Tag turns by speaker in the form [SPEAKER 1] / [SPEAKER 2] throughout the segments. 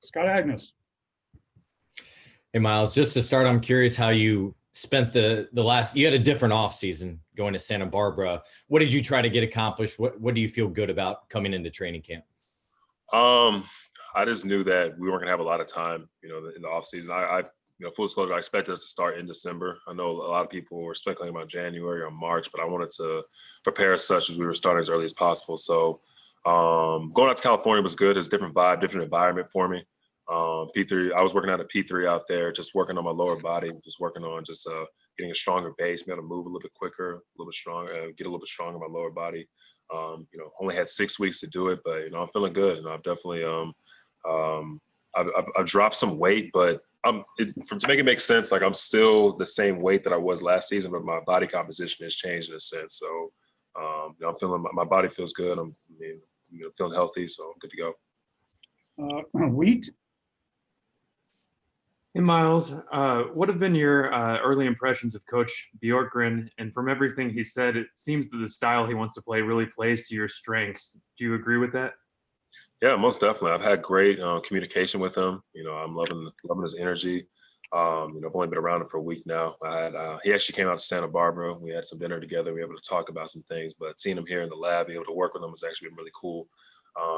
[SPEAKER 1] Scott Agnes.
[SPEAKER 2] Hey, Myles, just to start, I'm curious how you spent the last, you had a different off season going to Santa Barbara. What did you try to get accomplished? What do you feel good about coming into training camp?
[SPEAKER 3] I just knew that we weren't gonna have a lot of time, in the off season. Full disclosure, I expected us to start in December. I know a lot of people were speculating about January or March, but I wanted to prepare as such as we were starting as early as possible. So going out to California was good. It's a different vibe, different environment for me. P3, I was working out at P3 out there, just working on my lower body, just working on getting a stronger base, be able to move a little bit quicker, a little bit stronger, get a little bit stronger in my lower body. Only had 6 weeks to do it, but I'm feeling good, and I've definitely I've dropped some weight, but to make it make sense, like I'm still the same weight that I was last season, but my body composition has changed in a sense. So I'm feeling my body feels good. I'm feeling healthy, so I'm good to go.
[SPEAKER 1] Wheat.
[SPEAKER 4] Hey, Myles, what have been your early impressions of Coach Bjorkgren? And from everything he said, it seems that the style he wants to play really plays to your strengths. Do you agree with that?
[SPEAKER 3] Yeah, most definitely. I've had great communication with him. I'm loving his energy. I've only been around him for a week now. He actually came out to Santa Barbara. We had some dinner together. We were able to talk about some things, but seeing him here in the lab, being able to work with him has actually been really cool.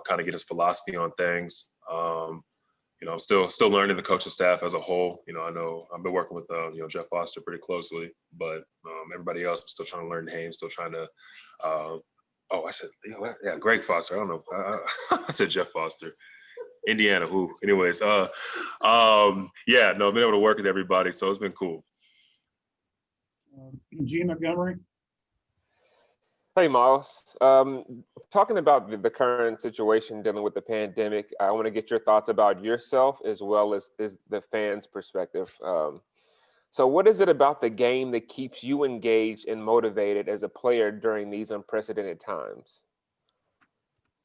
[SPEAKER 3] Kind of get his philosophy on things. I'm still learning the coaching staff as a whole. I know I've been working with Jeff Foster pretty closely, but everybody else, I'm still trying to learn names, still trying to. I said, Greg Foster. I don't know. I said Jeff Foster. Indiana. Who? Anyways, been able to work with everybody, so it's been cool.
[SPEAKER 1] Gene Montgomery.
[SPEAKER 5] Hey, Myles. Talking about the current situation dealing with the pandemic, I want to get your thoughts about yourself as well as the fans' perspective. So what is it about the game that keeps you engaged and motivated as a player during these unprecedented times?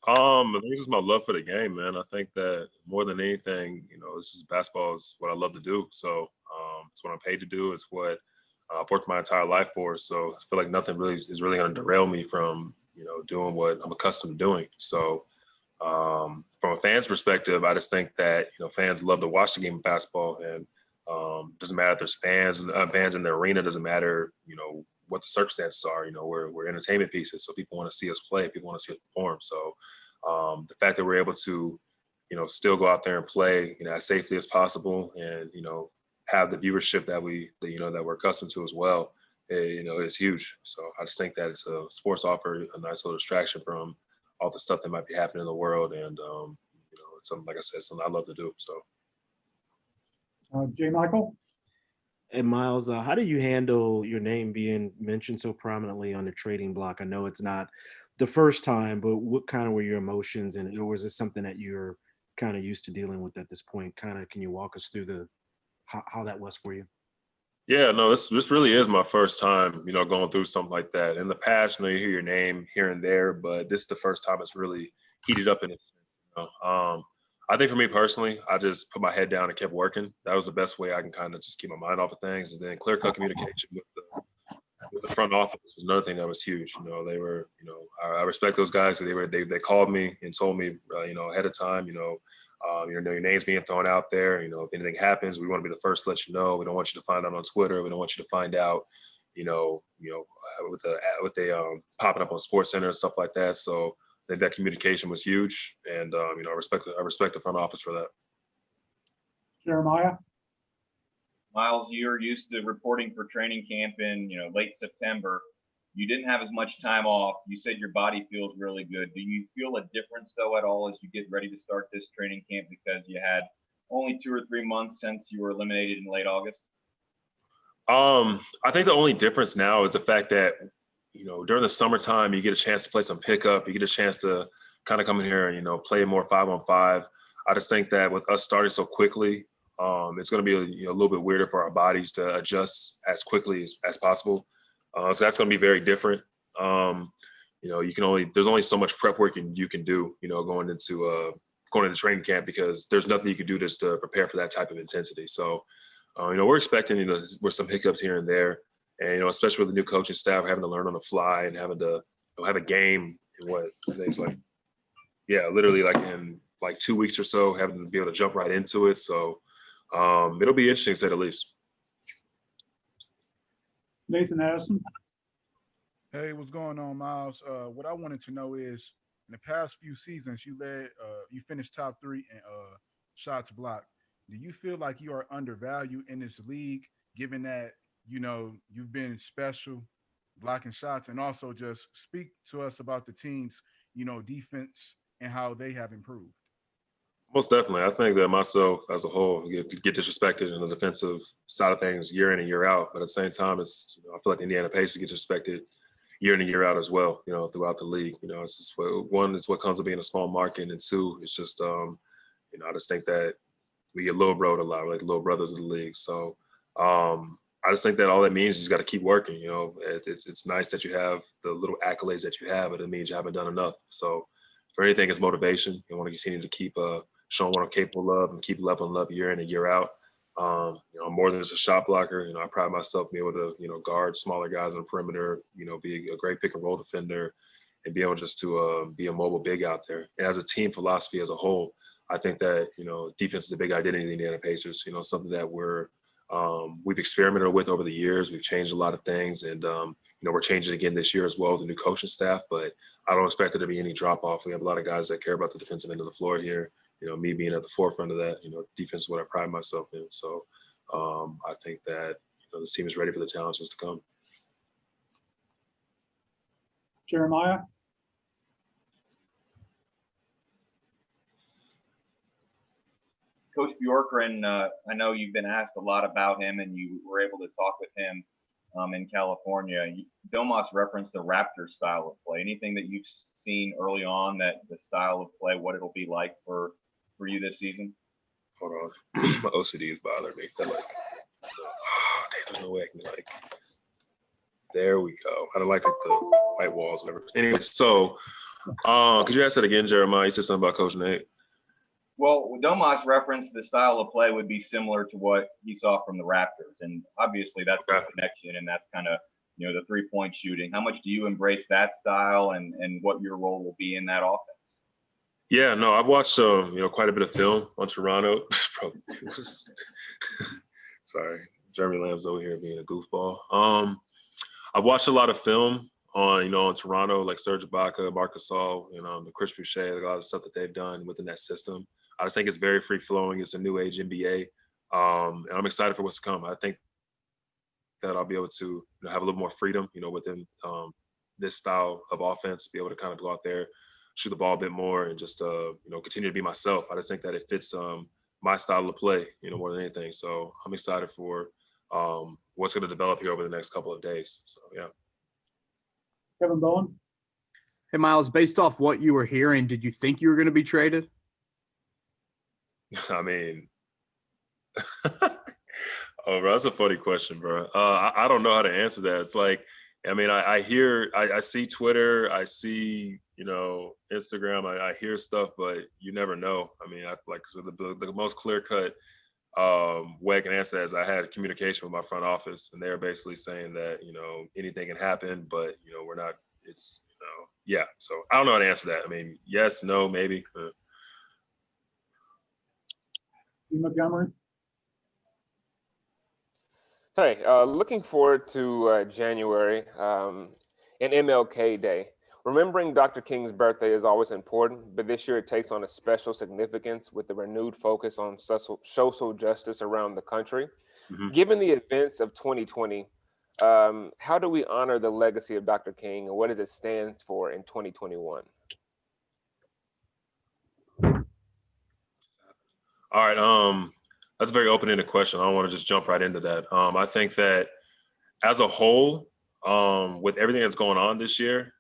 [SPEAKER 3] I think it's my love for the game, man. I think that more than anything, basketball is what I love to do. So it's what I'm paid to do. It's what I've worked my entire life for. So I feel like nothing really is going to derail me from, doing what I'm accustomed to doing. So from a fan's perspective, I just think that, fans love to watch the game of basketball, and doesn't matter if there's fans in the arena, doesn't matter, what the circumstances are. We're entertainment pieces, so people want to see us play, people want to see us perform. So the fact that we're able to, still go out there and play, as safely as possible, and have the viewership that we're accustomed to as well, is huge. So I just think that it's sports offer a nice little distraction from all the stuff that might be happening in the world, and it's something, like I said, something I love to do. So.
[SPEAKER 1] J. Michael.
[SPEAKER 6] And Myles, how do you handle your name being mentioned so prominently on the trading block? I know it's not the first time, but what kind of were your emotions, or was this something that you're kind of used to dealing with at this point? Can you walk us through how that was for you? Yeah,
[SPEAKER 3] no, this really is my first time, going through something like that. In the past, you hear your name here and there, but this is the first time it's really heated up in it. I think for me personally, I just put my head down and kept working. That was the best way I can kind of just keep my mind off of things. And then clear-cut communication with the front office was another thing that was huge. They were, I respect those guys. They called me and told me, ahead of time, your name's being thrown out there. If anything happens, we want to be the first to let you know. We don't want you to find out on Twitter. We don't want you to find out, with the popping up on SportsCenter and stuff like that. So I think that communication was huge, and I respect the front office for that.
[SPEAKER 1] Jeremiah.
[SPEAKER 7] Myles, you're used to reporting for training camp in late September. You didn't have as much time off. You said your body feels really good. Do you feel a difference though at all as you get ready to start this training camp, because you had only 2 or 3 months since you were eliminated in late August?
[SPEAKER 3] I think the only difference now is the fact that during the summertime, you get a chance to play some pickup. You get a chance to kind of come in here and, play more 5-on-5. I just think that with us starting so quickly, it's going to be a little bit weirder for our bodies to adjust as quickly as possible. So that's going to be very different. There's only so much prep work you can do, going into training camp, because there's nothing you can do just to prepare for that type of intensity. So, we're expecting, with some hiccups here and there. And, especially with the new coaching staff, having to learn on the fly and having to have a game in what today's literally like in like 2 weeks or so, having to be able to jump right into it. So it'll be interesting to say the least.
[SPEAKER 1] Nathan Addison.
[SPEAKER 8] Hey, what's going on, Myles? What I wanted to know is, in the past few seasons, you finished top 3 in shots blocked. Do you feel like you are undervalued in this league, given that you've been special blocking shots, and also just speak to us about the team's defense and how they have improved?
[SPEAKER 3] Most definitely. I think that myself as a whole get disrespected in the defensive side of things year in and year out. But at the same time, I feel like Indiana Pacers get disrespected year in and year out as well, throughout the league. It's just one, it's what comes with being a small market, and two, it's just, I just think that we get little broed a lot, like little brothers of the league. So I just think that all that means is you got to keep working. It's nice that you have the little accolades that you have, but it means you haven't done enough. So for anything, it's motivation. You want to continue to keep showing what I'm capable of and keep leveling up year in and year out. More than just a shot blocker, I pride myself being able to, guard smaller guys on the perimeter, be a great pick and roll defender, and be able just to be a mobile big out there. And as a team philosophy as a whole, I think that, defense is a big identity of the Indiana Pacers, something that we've experimented with over the years. We've changed a lot of things, and, we're changing again this year as well with the new coaching staff, but I don't expect there to be any drop off. We have a lot of guys that care about the defensive end of the floor here. Me being at the forefront of that, defense is what I pride myself in. So I think that, this team is ready for the challenges to come.
[SPEAKER 1] Jeremiah.
[SPEAKER 7] Coach Bjorkgren, I know you've been asked a lot about him, and you were able to talk with him in California. Domas referenced the Raptors style of play. Anything that you've seen early on that the style of play, what it'll be like for you this season?
[SPEAKER 3] Hold on. My OCD is bothering me. There's no way I can there we go. I don't like the white walls, whatever. Anyway, so could you ask that again, Jeremiah? You said something about Coach Nate.
[SPEAKER 7] Well, Domas referenced the style of play would be similar to what he saw from the Raptors. And obviously that's his connection, and that's kind of, the 3-point shooting. How much do you embrace that style, and what your role will be in that offense?
[SPEAKER 3] Yeah, no, I've watched quite a bit of film on Toronto. Sorry, Jeremy Lamb's over here being a goofball. I've watched a lot of film on Toronto, like Serge Ibaka, Marc Gasol, the Chris Boucher, like a lot of stuff that they've done within that system. I just think it's very free flowing. It's a new age NBA, and I'm excited for what's to come. I think that I'll be able to have a little more freedom, within this style of offense, be able to kind of go out there, shoot the ball a bit more, and just continue to be myself. I just think that it fits my style of play, more than anything. So I'm excited for what's going to develop here over the next couple of days. So yeah.
[SPEAKER 1] Kevin Bowen.
[SPEAKER 9] Hey, Myles, based off what you were hearing, did you think you were going to be traded?
[SPEAKER 3] I mean, oh, bro, that's a funny question, bro. I don't know how to answer that. It's like, I see Twitter, I see, Instagram, I hear stuff, but you never know. I mean, so the most clear cut way I can answer that is I had communication with my front office, and they're basically saying that, anything can happen, but, we're not, it's, yeah. So I don't know how to answer that. I mean, yes, no, maybe.
[SPEAKER 1] Montgomery.
[SPEAKER 5] Hey, looking forward to January and MLK Day. Remembering Dr. King's birthday is always important, but this year it takes on a special significance with the renewed focus on social justice around the country. Mm-hmm. Given the events of 2020, how do we honor the legacy of Dr. King, and what does it stand for in 2021?
[SPEAKER 3] All right. That's a very open-ended question. I don't want to just jump right into that. I think that as a whole, with everything that's going on this year,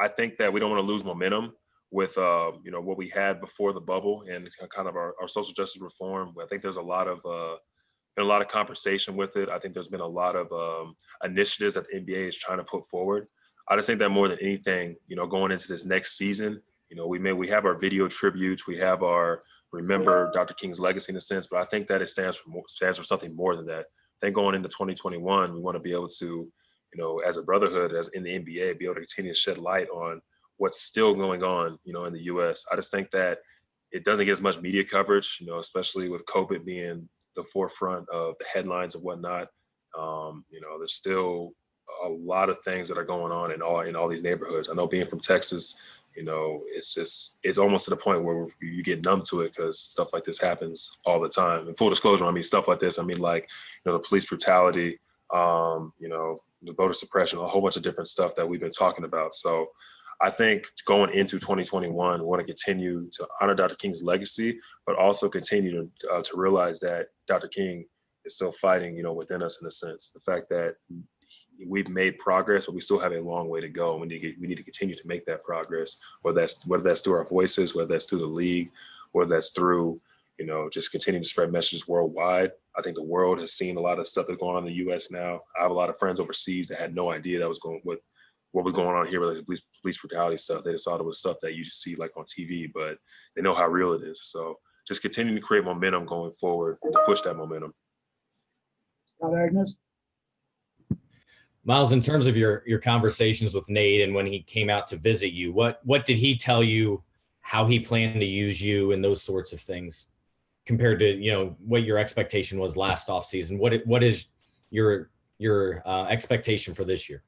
[SPEAKER 3] I think that we don't want to lose momentum with, what we had before the bubble and kind of our social justice reform. I think there's been a lot of conversation with it. I think there's been a lot of initiatives that the NBA is trying to put forward. I just think that more than anything, going into this next season, we have our video tributes, we have our remember Dr. King's legacy in a sense, but I think that it stands for something more than that. I think going into 2021, we want to be able to, as a brotherhood, as in the NBA, be able to continue to shed light on what's still going on, in the U.S. I just think that it doesn't get as much media coverage, especially with COVID being the forefront of the headlines and whatnot. There's still a lot of things that are going on in all these neighborhoods. I know being from Texas, it's almost to the point where you get numb to it because stuff like this happens all the time. And full disclosure, I mean, stuff like this, the police brutality, the voter suppression, a whole bunch of different stuff that we've been talking about. So I think going into 2021, we want to continue to honor Dr. King's legacy, but also continue to realize that Dr. King is still fighting, within us in a sense. The fact that we've made progress, but we still have a long way to go. We need to continue to make that progress, whether that's through our voices, whether that's through the league, whether that's through, just continuing to spread messages worldwide. I think the world has seen a lot of stuff that's going on in the U.S. now. I have a lot of friends overseas that had no idea what was going on here with the police brutality stuff. They just thought it was stuff that you just see like on TV, but they know how real it is. So just continuing to create momentum going forward and to push that momentum.
[SPEAKER 1] Scott Agnes.
[SPEAKER 2] Myles, in terms of your conversations with Nate and when he came out to visit you, what did he tell you, how he planned to use you and those sorts of things compared to, what your expectation was last offseason? What is your expectation for this year?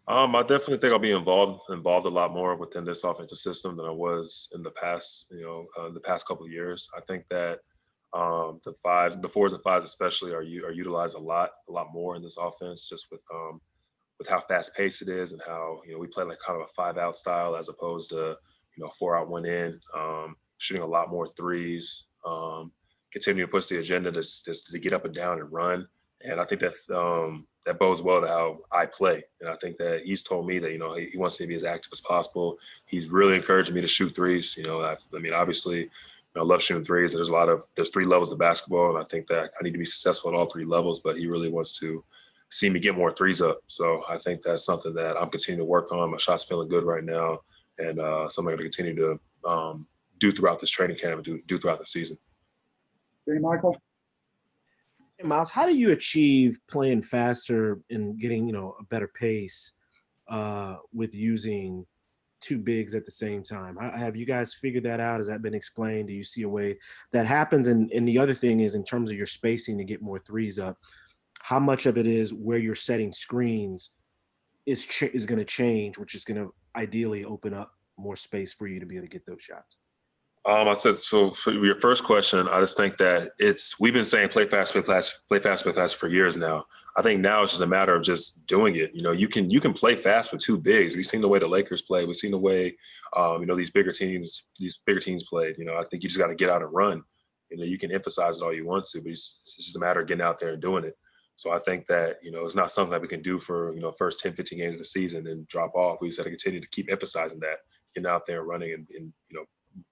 [SPEAKER 3] I definitely think I'll be involved a lot more within this offensive system than I was in the past, the past couple of years. I think that the fours and fives especially are utilized a lot more in this offense, just with how fast paced it is and how, we play like kind of a 5-out style as opposed to, 4-out, 1 in, shooting a lot more threes, continue to push the agenda to get up and down and run. And I think that bodes well to how I play. And I think that he's told me that, he wants me to be as active as possible. He's really encouraging me to shoot threes. Obviously, I love shooting threes. There's 3 levels to basketball. And I think that I need to be successful at all 3 levels, but he really wants to see me get more threes up. So I think that's something that I'm continuing to work on. My shot's feeling good right now. And something I'm going to continue to do throughout this training camp and do throughout the season.
[SPEAKER 1] J. Michael.
[SPEAKER 6] Hey, Myles, how do you achieve playing faster and getting, a better pace with using 2 bigs at the same time? Have you guys figured that out? Has that been explained? Do you see a way that happens? And the other thing is, in terms of your spacing to get more threes up, how much of it is where you're setting screens is going to change, which is going to ideally open up more space for you to be able to get those shots?
[SPEAKER 3] I said, so for your first question, I just think that we've been saying play fast for years now. I think now it's just a matter of just doing it. You can play fast with 2 bigs. We've seen the way the Lakers play. We've seen the way, these bigger teams played. I think you just got to get out and run. You can emphasize it all you want to, but it's just a matter of getting out there and doing it. So I think that, it's not something that we can do for, first 10, 15 games of the season and drop off. We just got to continue to keep emphasizing that, getting out there and running and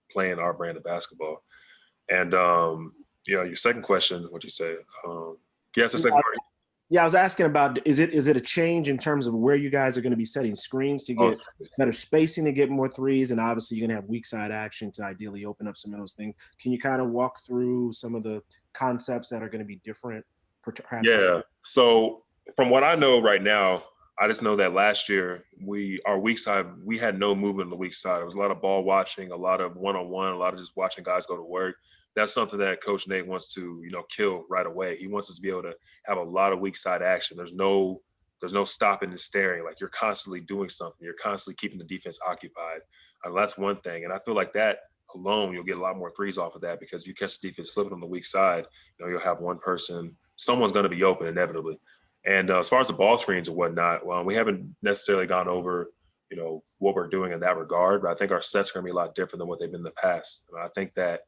[SPEAKER 3] playing our brand of basketball. And, your second question, what'd you say? Yes, the second part.
[SPEAKER 6] Yeah, I was asking about, is it a change in terms of where you guys are going to be setting screens to get better spacing, to get more threes? And obviously you're going to have weak side action to ideally open up some of those things. Can you kind of walk through some of the concepts that are going to be different? Perhaps?
[SPEAKER 3] Yeah. So from what I know right now, I just know that last year our weak side, we had no movement on the weak side. It was a lot of ball watching, a lot of one-on-one, a lot of just watching guys go to work. That's something that Coach Nate wants to, kill right away. He wants us to be able to have a lot of weak side action. There's no stopping and staring. Like, you're constantly doing something. You're constantly keeping the defense occupied. And that's one thing. And I feel like that alone, you'll get a lot more threes off of that, because if you catch the defense slipping on the weak side, you'll have one person, someone's going to be open inevitably. And as far as the ball screens and whatnot, well, we haven't necessarily gone over, what we're doing in that regard, but I think our sets are going to be a lot different than what they've been in the past. And I think that,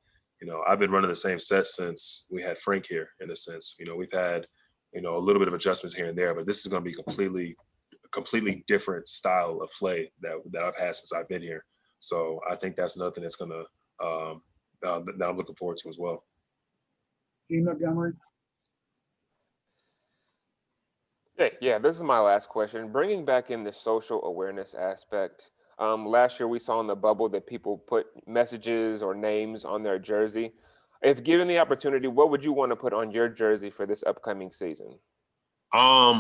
[SPEAKER 3] I've been running the same set since we had Frank here, in a sense. We've had, a little bit of adjustments here and there, but this is going to be a completely different style of play that I've had since I've been here. So I think that's another thing that's going to, that I'm looking forward to as well.
[SPEAKER 1] Gene Montgomery.
[SPEAKER 5] Yeah, this is my last question. Bringing back in the social awareness aspect, last year we saw in the bubble that people put messages or names on their jersey. If given the opportunity, what would you want to put on your jersey for this upcoming season?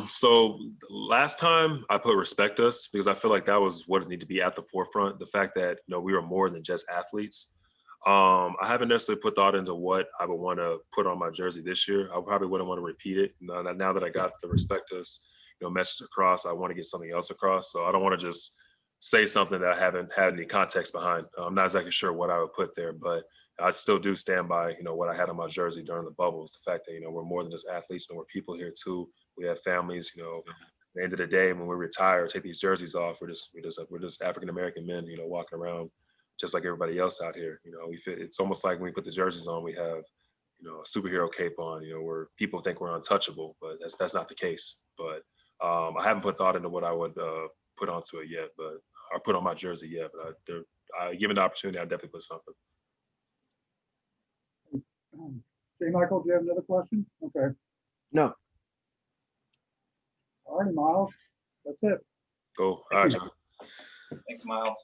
[SPEAKER 3] So last time I put respect us, because I feel like that was what it needed to be at the forefront. The fact that, we were more than just athletes. I haven't necessarily put thought into what I would want to put on my jersey this year. I probably wouldn't want to repeat it. Now that I got the respect us, message across, I want to get something else across. So I don't want to just say something that I haven't had any context behind. I'm not exactly sure what I would put there, but I still do stand by, what I had on my jersey during the bubble. Is the fact that, we're more than just athletes, we're people here too. We have families, at the end of the day, when we retire, take these jerseys off, we're just African-American men, walking around just like everybody else out here. It's almost like when we put the jerseys on, we have, a superhero cape on, where people think we're untouchable, but that's not the case. But I haven't put thought into what I would put onto it yet, but I put on my jersey yet. But given the opportunity, I definitely put something.
[SPEAKER 1] J. Michael, do you have another question? Okay.
[SPEAKER 6] No.
[SPEAKER 1] All righty, Myles. That's it.
[SPEAKER 3] Cool. All right, John.
[SPEAKER 7] Thanks, Myles.